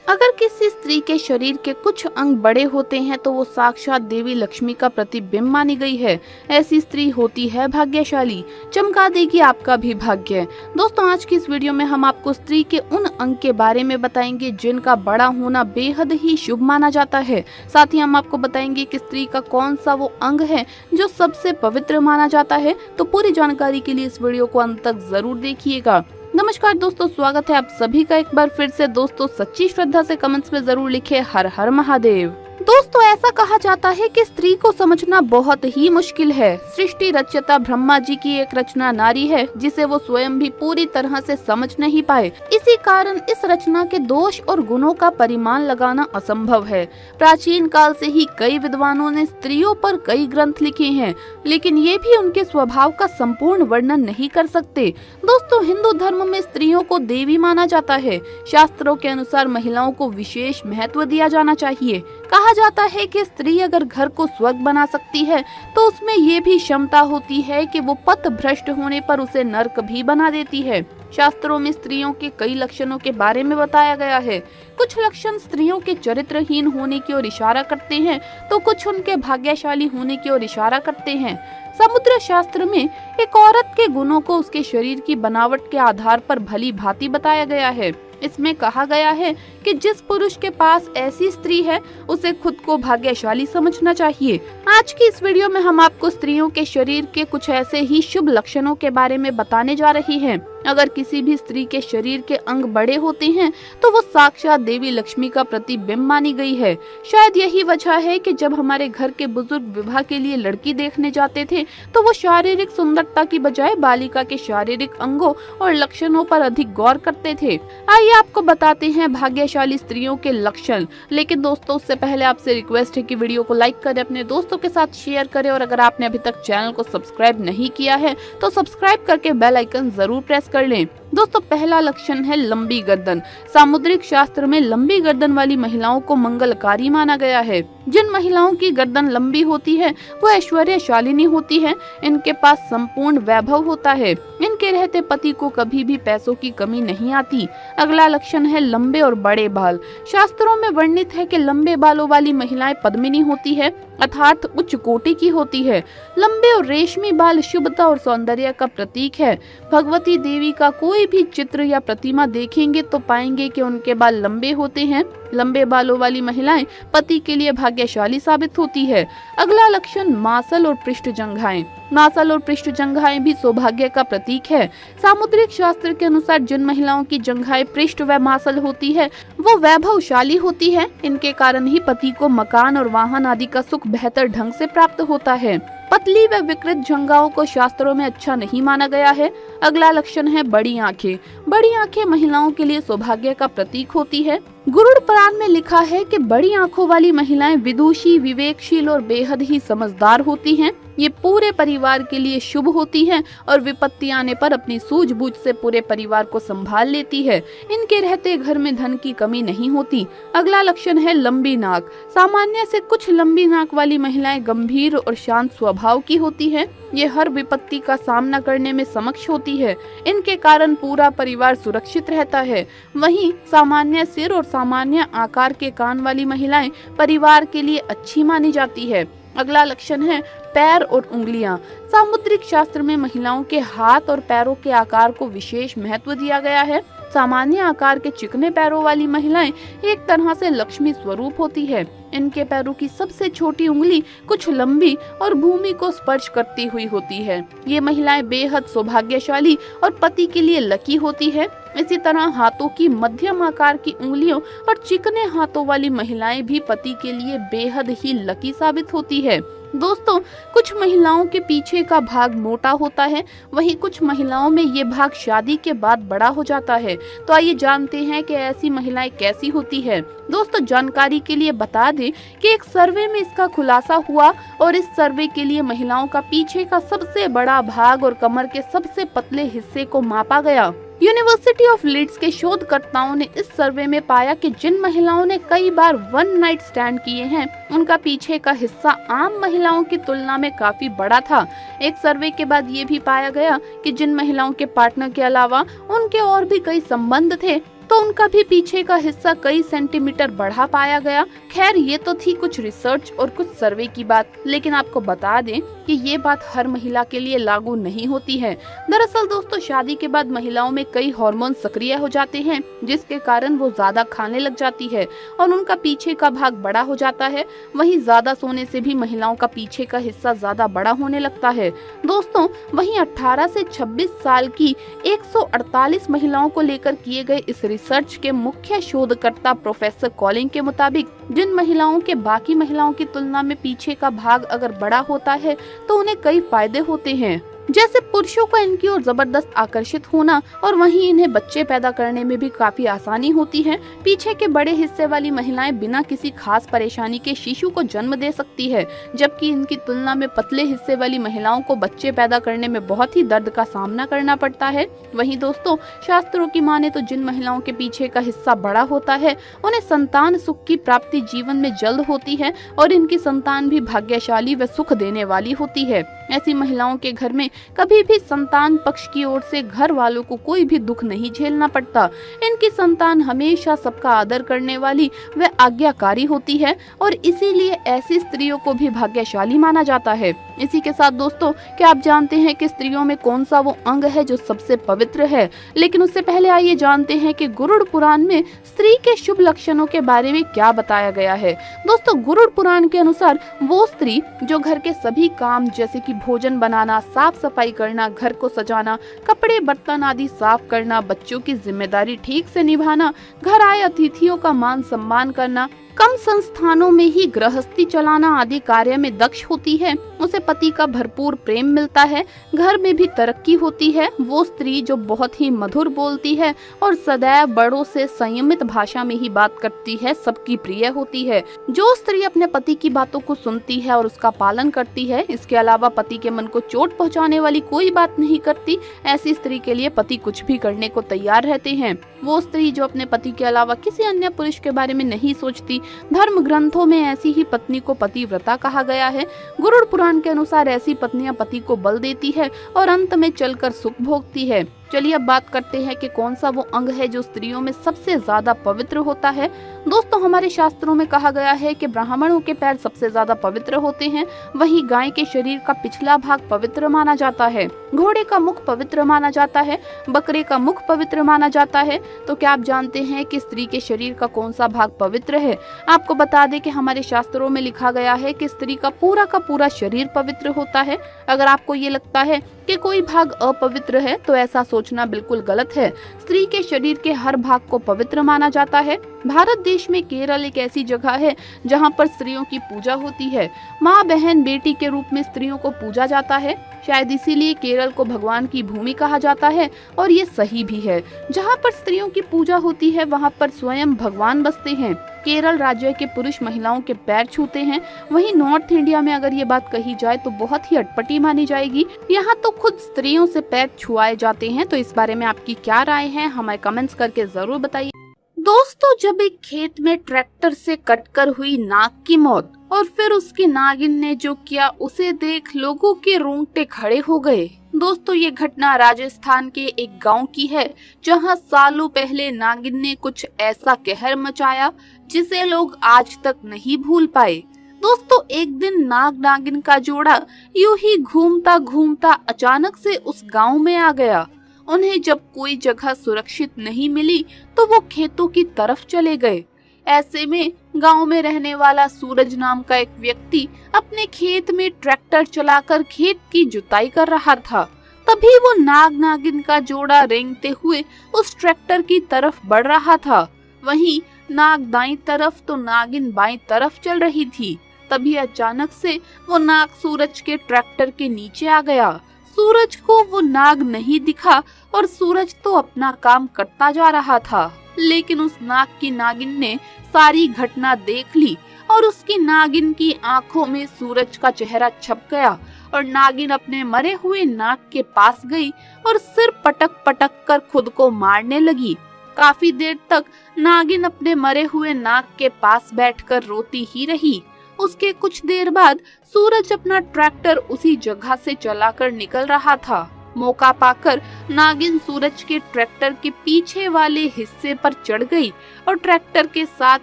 अगर किसी स्त्री के शरीर के कुछ अंग बड़े होते हैं तो वो साक्षात देवी लक्ष्मी का प्रतिबिंब मानी गई है। ऐसी स्त्री होती है भाग्यशाली, चमका देगी आपका भी भाग्य। दोस्तों, आज की इस वीडियो में हम आपको स्त्री के उन अंग के बारे में बताएंगे जिनका बड़ा होना बेहद ही शुभ माना जाता है। साथ ही हम आपको बताएंगे कि स्त्री का कौन सा वो अंग है जो सबसे पवित्र माना जाता है। तो पूरी जानकारी के लिए इस वीडियो को अंत तक जरूर देखिएगा। नमस्कार दोस्तों, स्वागत है आप सभी का एक बार फिर से। दोस्तों, सच्ची श्रद्धा से कमेंट्स में जरूर लिखे हर हर महादेव। दोस्तों, ऐसा कहा जाता है कि स्त्री को समझना बहुत ही मुश्किल है। सृष्टि रचयिता ब्रह्मा जी की एक रचना नारी है जिसे वो स्वयं भी पूरी तरह से समझ नहीं पाए। इसी कारण इस रचना के दोष और गुणों का परिमाण लगाना असंभव है। प्राचीन काल से ही कई विद्वानों ने स्त्रियों पर कई ग्रंथ लिखे हैं, लेकिन ये भी उनके स्वभाव का संपूर्ण वर्णन नहीं कर सकते। दोस्तों, हिंदू धर्म में स्त्रियों को देवी माना जाता है। शास्त्रों के अनुसार महिलाओं को विशेष महत्व दिया जाना चाहिए। कहा जाता है कि स्त्री अगर घर को स्वर्ग बना सकती है तो उसमें ये भी क्षमता होती है कि वो पथ भ्रष्ट होने पर उसे नरक भी बना देती है। शास्त्रों में स्त्रियों के कई लक्षणों के बारे में बताया गया है। कुछ लक्षण स्त्रियों के चरित्रहीन होने की ओर इशारा करते हैं तो कुछ उनके भाग्यशाली होने की ओर इशारा करते हैं। समुद्र शास्त्र में एक औरत के गुणों को उसके शरीर की बनावट के आधार पर भली भांति बताया गया है। इसमें कहा गया है कि जिस पुरुष के पास ऐसी स्त्री है उसे खुद को भाग्यशाली समझना चाहिए। आज की इस वीडियो में हम आपको स्त्रियों के शरीर के कुछ ऐसे ही शुभ लक्षणों के बारे में बताने जा रही हैं। अगर किसी भी स्त्री के शरीर के अंग बड़े होते हैं तो वो साक्षात देवी लक्ष्मी का प्रतिबिंब मानी गई है। शायद यही वजह है कि जब हमारे घर के बुजुर्ग विवाह के लिए लड़की देखने जाते थे तो वो शारीरिक सुंदरता की बजाय बालिका के शारीरिक अंगों और लक्षणों पर अधिक गौर करते थे। आइए आपको बताते हैं भाग्यशाली स्त्रियों के लक्षण। लेकिन दोस्तों, उससे पहले आपसे रिक्वेस्ट है कि वीडियो को लाइक करें, अपने दोस्तों के साथ शेयर करें और अगर आपने अभी तक चैनल को सब्सक्राइब नहीं किया है तो सब्सक्राइब करके बेल आइकन जरूर प्रेस कर लें। दोस्तों, पहला लक्षण है लंबी गर्दन। सामुद्रिक शास्त्र में लंबी गर्दन वाली महिलाओं को मंगलकारी माना गया है। जिन महिलाओं की गर्दन लंबी होती है वो ऐश्वर्यशालिनी होती है। इनके पास संपूर्ण वैभव होता है। इनके रहते पति को कभी भी पैसों की कमी नहीं आती। अगला लक्षण है लंबे और बड़े बाल। शास्त्रों में वर्णित है कि लंबे बालों वाली महिलाएं पद्मिनी होती है, अर्थात उच्च कोटि की होती है। लंबे और रेशमी बाल शुभता और सौंदर्य का प्रतीक है। भगवती देवी का कोई भी चित्र या प्रतिमा देखेंगे तो पाएंगे कि उनके बाल लंबे होते हैं। लंबे बालों वाली महिलाएं पति के लिए भाग्यशाली साबित होती है। अगला लक्षण मासल और पृष्ठजंघाएं। मासल और पृष्ठजंघाएं भी सौभाग्य का प्रतीक है। सामुद्रिक शास्त्र के अनुसार जिन महिलाओं की जंघाएं पृष्ठ व मासल होती है वो वैभवशाली होती है। इनके कारण ही पति को मकान और वाहन आदि का सुख बेहतर ढंग से प्राप्त होता है। पतली व विकृत जंघाओं को शास्त्रों में अच्छा नहीं माना गया है। अगला लक्षण है बड़ी आंखें। बड़ी आंखें महिलाओं के लिए सौभाग्य का प्रतीक होती है। गरुड़ पुराण में लिखा है कि बड़ी आंखों वाली महिलाएं विदुषी, विवेकशील और बेहद ही समझदार होती हैं। ये पूरे परिवार के लिए शुभ होती हैं और विपत्ति आने पर अपनी सूझबूझ से पूरे परिवार को संभाल लेती है। इनके रहते घर में धन की कमी नहीं होती। अगला लक्षण है लंबी नाक। सामान्य से कुछ लंबी नाक वाली महिलाएं गंभीर और शांत स्वभाव की होती हैं। ये हर विपत्ति का सामना करने में सक्षम होती है। इनके कारण पूरा परिवार सुरक्षित रहता है। वहीं सामान्य सिर और सामान्य आकार के कान वाली महिलाएं परिवार के लिए अच्छी मानी जाती है। अगला लक्षण है पैर और उंगलियां। सामुद्रिक शास्त्र में महिलाओं के हाथ और पैरों के आकार को विशेष महत्व दिया गया है। सामान्य आकार के चिकने पैरों वाली महिलाएं एक तरह से लक्ष्मी स्वरूप होती है। इनके पैरों की सबसे छोटी उंगली कुछ लंबी और भूमि को स्पर्श करती हुई होती है। ये महिलाएं बेहद सौभाग्यशाली और पति के लिए लकी होती है। इसी तरह हाथों की मध्यम आकार की उंगलियों और चिकने हाथों वाली महिलाएं भी पति के लिए बेहद ही लकी साबित होती है। दोस्तों, कुछ महिलाओं के पीछे का भाग मोटा होता है, वहीं कुछ महिलाओं में ये भाग शादी के बाद बड़ा हो जाता है। तो आइए जानते हैं कि ऐसी महिलाएं कैसी होती है। दोस्तों, जानकारी के लिए बता दें कि एक सर्वे में इसका खुलासा हुआ और इस सर्वे के लिए महिलाओं का पीछे का सबसे बड़ा भाग और कमर के सबसे पतले हिस्से को मापा गया। यूनिवर्सिटी ऑफ लीड्स के शोधकर्ताओं ने इस सर्वे में पाया कि जिन महिलाओं ने कई बार वन नाइट स्टैंड किए हैं, उनका पीछे का हिस्सा आम महिलाओं की तुलना में काफी बड़ा था। एक सर्वे के बाद ये भी पाया गया कि जिन महिलाओं के पार्टनर के अलावा उनके और भी कई संबंध थे, तो उनका भी पीछे का हिस्सा कई सेंटीमीटर बढ़ा पाया गया। खैर, ये तो थी कुछ रिसर्च और कुछ सर्वे की बात, लेकिन आपको बता दें कि ये बात हर महिला के लिए लागू नहीं होती है। दरअसल दोस्तों, शादी के बाद महिलाओं में कई हार्मोन सक्रिय हो जाते हैं, जिसके कारण वो ज्यादा खाने लग जाती है और उनका पीछे का भाग बड़ा हो जाता है। वहीं ज्यादा सोने से भी महिलाओं का पीछे का हिस्सा ज्यादा बड़ा होने लगता है। दोस्तों, वहीं 18 से 26 साल की 148 महिलाओं को लेकर किए गए इस रिसर्च के मुख्य शोधकर्ता प्रोफेसर कॉलिंग के मुताबिक जिन महिलाओं के बाकी महिलाओं की तुलना में पीछे का भाग अगर बड़ा होता है तो उन्हें कई फायदे होते हैं, जैसे पुरुषों का इनकी ओर जबरदस्त आकर्षित होना और वहीं इन्हें बच्चे पैदा करने में भी काफी आसानी होती है। पीछे के बड़े हिस्से वाली महिलाएं बिना किसी खास परेशानी के शिशु को जन्म दे सकती है, जबकि इनकी तुलना में पतले हिस्से वाली महिलाओं को बच्चे पैदा करने में बहुत ही दर्द का सामना करना पड़ता है। वहीं दोस्तों, शास्त्रों की माने तो जिन महिलाओं के पीछे का हिस्सा बड़ा होता है, उन्हें संतान सुख की प्राप्ति जीवन में जल्द होती है और इनकी संतान भी भाग्यशाली व सुख देने वाली होती है। ऐसी महिलाओं के घर में कभी भी संतान पक्ष की ओर से घर वालों को कोई भी दुख नहीं झेलना पड़ता। इनकी संतान हमेशा सबका आदर करने वाली व आज्ञाकारी होती है और इसीलिए ऐसी स्त्रियों को भी भाग्यशाली माना जाता है। इसी के साथ दोस्तों, क्या आप जानते हैं कि स्त्रियों में कौन सा वो अंग है जो सबसे पवित्र है? लेकिन उससे पहले आइए जानते हैं कि गरुड़ पुराण में स्त्री के शुभ लक्षणों के बारे में क्या बताया गया है। दोस्तों, गरुड़ पुराण के अनुसार वो स्त्री जो घर के सभी काम जैसे कि भोजन बनाना, साफ सफाई करना, घर को सजाना, कपड़े बर्तन आदि साफ करना, बच्चों की जिम्मेदारी ठीक से निभाना, घर आए अतिथियों का मान सम्मान करना, कम संस्थानों में ही गृहस्थी चलाना आदि कार्य में दक्ष होती है, उसे पति का भरपूर प्रेम मिलता है, घर में भी तरक्की होती है। वो स्त्री जो बहुत ही मधुर बोलती है और सदैव बड़ों से संयमित भाषा में ही बात करती है, सबकी प्रिय होती है। जो स्त्री अपने पति की बातों को सुनती है और उसका पालन करती है, इसके अलावा पति के मन को चोट पहुंचाने वाली कोई बात नहीं करती, ऐसी स्त्री के लिए पति कुछ भी करने को तैयार रहते हैं। वो स्त्री जो अपने पति के अलावा किसी अन्य पुरुष के बारे में नहीं सोचती, धर्म ग्रंथों में ऐसी ही पत्नी को पतिव्रता कहा गया है। गरुड़ पुराण के अनुसार ऐसी पत्नियां पति को बल देती है और अंत में चलकर सुख भोगती है। चलिए अब बात करते हैं कि कौन सा वो अंग है जो स्त्रियों में सबसे ज्यादा पवित्र होता है। दोस्तों, हमारे शास्त्रों में कहा गया है कि ब्राह्मणों के पैर सबसे ज्यादा पवित्र होते हैं, वहीं गाय के शरीर का पिछला भाग पवित्र माना जाता है, घोड़े का मुख पवित्र माना जाता है, बकरे का मुख पवित्र माना जाता है। तो क्या आप जानते हैं कि स्त्री के शरीर का कौन सा भाग पवित्र है? आपको बता दें कि हमारे शास्त्रों में लिखा गया है कि स्त्री का पूरा शरीर पवित्र होता है। अगर आपको ये लगता है कि कोई भाग अपवित्र है तो ऐसा सोचना बिल्कुल गलत है। स्त्री के शरीर के हर भाग को पवित्र माना जाता है। भारत देश में केरल एक ऐसी जगह है जहां पर स्त्रियों की पूजा होती है। माँ, बहन, बेटी के रूप में स्त्रियों को पूजा जाता है। शायद इसीलिए केरल को भगवान की भूमि कहा जाता है और ये सही भी है। जहाँ पर स्त्रियों की पूजा होती है वहाँ पर स्वयं भगवान बसते हैं। केरल राज्य के पुरुष महिलाओं के पैर छूते हैं। वहीं नॉर्थ इंडिया में अगर ये बात कही जाए तो बहुत ही अटपटी मानी जाएगी। यहाँ तो खुद स्त्रियों से पैर छुआए जाते हैं। तो इस बारे में आपकी क्या राय है, हमें कमेंट्स करके जरूर बताइए। दोस्तों, जब एक खेत में ट्रैक्टर से कटकर हुई नाग की मौत और फिर उसकी नागिन ने जो किया उसे देख लोगों के रोंगटे खड़े हो गए। दोस्तों, ये घटना राजस्थान के एक गांव की है जहां सालों पहले नागिन ने कुछ ऐसा कहर मचाया जिसे लोग आज तक नहीं भूल पाए। दोस्तों, एक दिन नाग नागिन का जोड़ा यूं ही घूमता घूमता अचानक से उस गांव में आ गया। उन्हें जब कोई जगह सुरक्षित नहीं मिली तो वो खेतों की तरफ चले गए। ऐसे में गांव में रहने वाला सूरज नाम का एक व्यक्ति अपने खेत में ट्रैक्टर चलाकर खेत की जुताई कर रहा था। तभी वो नाग नागिन का जोड़ा रेंगते हुए उस ट्रैक्टर की तरफ बढ़ रहा था। वहीं नाग दाईं तरफ तो नागिन बाईं तरफ चल रही थी। तभी अचानक से वो नाग सूरज के ट्रैक्टर के नीचे आ गया। सूरज को वो नाग नहीं दिखा और सूरज तो अपना काम करता जा रहा था। लेकिन उस नाग की नागिन ने सारी घटना देख ली और उसकी नागिन की आंखों में सूरज का चेहरा छप गया और नागिन अपने मरे हुए नाग के पास गई और सिर पटक पटक कर खुद को मारने लगी। काफी देर तक नागिन अपने मरे हुए नाग के पास बैठकर रोती ही रही। उसके कुछ देर बाद सूरज अपना ट्रैक्टर उसी जगह से चलाकर निकल रहा था। मौका पाकर नागिन सूरज के ट्रैक्टर के पीछे वाले हिस्से पर चढ़ गई और ट्रैक्टर के साथ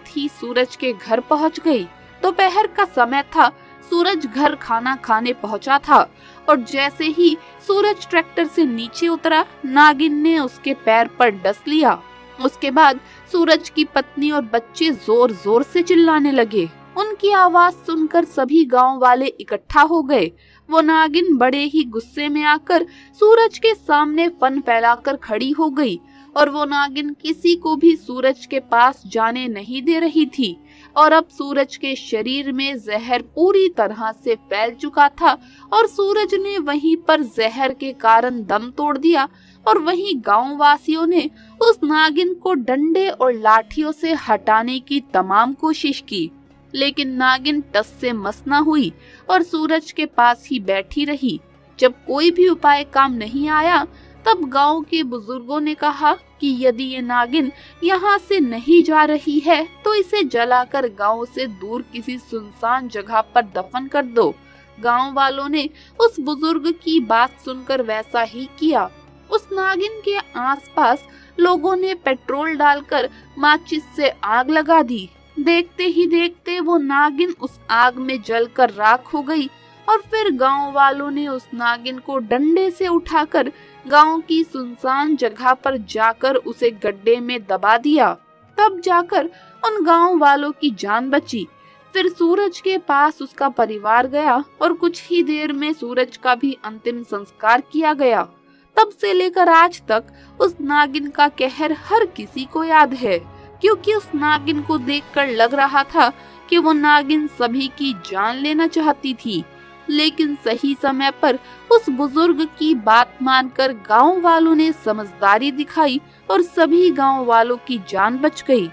ही सूरज के घर पहुंच गई। दोपहर का समय था। सूरज घर खाना खाने पहुंचा था और जैसे ही सूरज ट्रैक्टर से नीचे उतरा, नागिन ने उसके पैर पर डस लिया। उसके बाद सूरज की पत्नी और बच्चे जोर जोर से चिल्लाने लगे। उनकी आवाज सुनकर सभी गांव वाले इकट्ठा हो गए। वो नागिन बड़े ही गुस्से में आकर सूरज के सामने फन फैलाकर खड़ी हो गई और वो नागिन किसी को भी सूरज के पास जाने नहीं दे रही थी। और अब सूरज के शरीर में जहर पूरी तरह से फैल चुका था और सूरज ने वहीं पर जहर के कारण दम तोड़ दिया। और वहीं गांव वासियों ने उस नागिन को डंडे और लाठियों से हटाने की तमाम कोशिश की, लेकिन नागिन टस से मस न हुई और सूरज के पास ही बैठी रही। जब कोई भी उपाय काम नहीं आया, तब गांव के बुजुर्गों ने कहा कि यदि ये नागिन यहाँ से नहीं जा रही है तो इसे जलाकर गांव से दूर किसी सुनसान जगह पर दफन कर दो। गांव वालों ने उस बुजुर्ग की बात सुनकर वैसा ही किया। उस नागिन के आसपास लोगों ने पेट्रोल डालकर माचिस से आग लगा दी। देखते ही देखते वो नागिन उस आग में जलकर राख हो गई और फिर गांव वालों ने उस नागिन को डंडे से उठाकर गांव की सुनसान जगह पर जाकर उसे गड्ढे में दबा दिया। तब जाकर उन गांव वालों की जान बची। फिर सूरज के पास उसका परिवार गया और कुछ ही देर में सूरज का भी अंतिम संस्कार किया गया। तब से लेकर आज तक उस नागिन का कहर हर किसी को याद है, क्योंकि उस नागिन को देखकर लग रहा था कि वो नागिन सभी की जान लेना चाहती थी। लेकिन सही समय पर उस बुजुर्ग की बात मानकर गांव वालों ने समझदारी दिखाई और सभी गांव वालों की जान बच गई।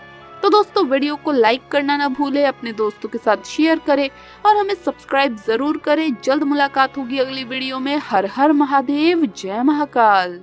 तो दोस्तों, वीडियो को लाइक करना ना भूले, अपने दोस्तों के साथ शेयर करें और हमें सब्सक्राइब जरूर करें। जल्द मुलाकात होगी अगली वीडियो में। हर हर महादेव, जय महाकाल।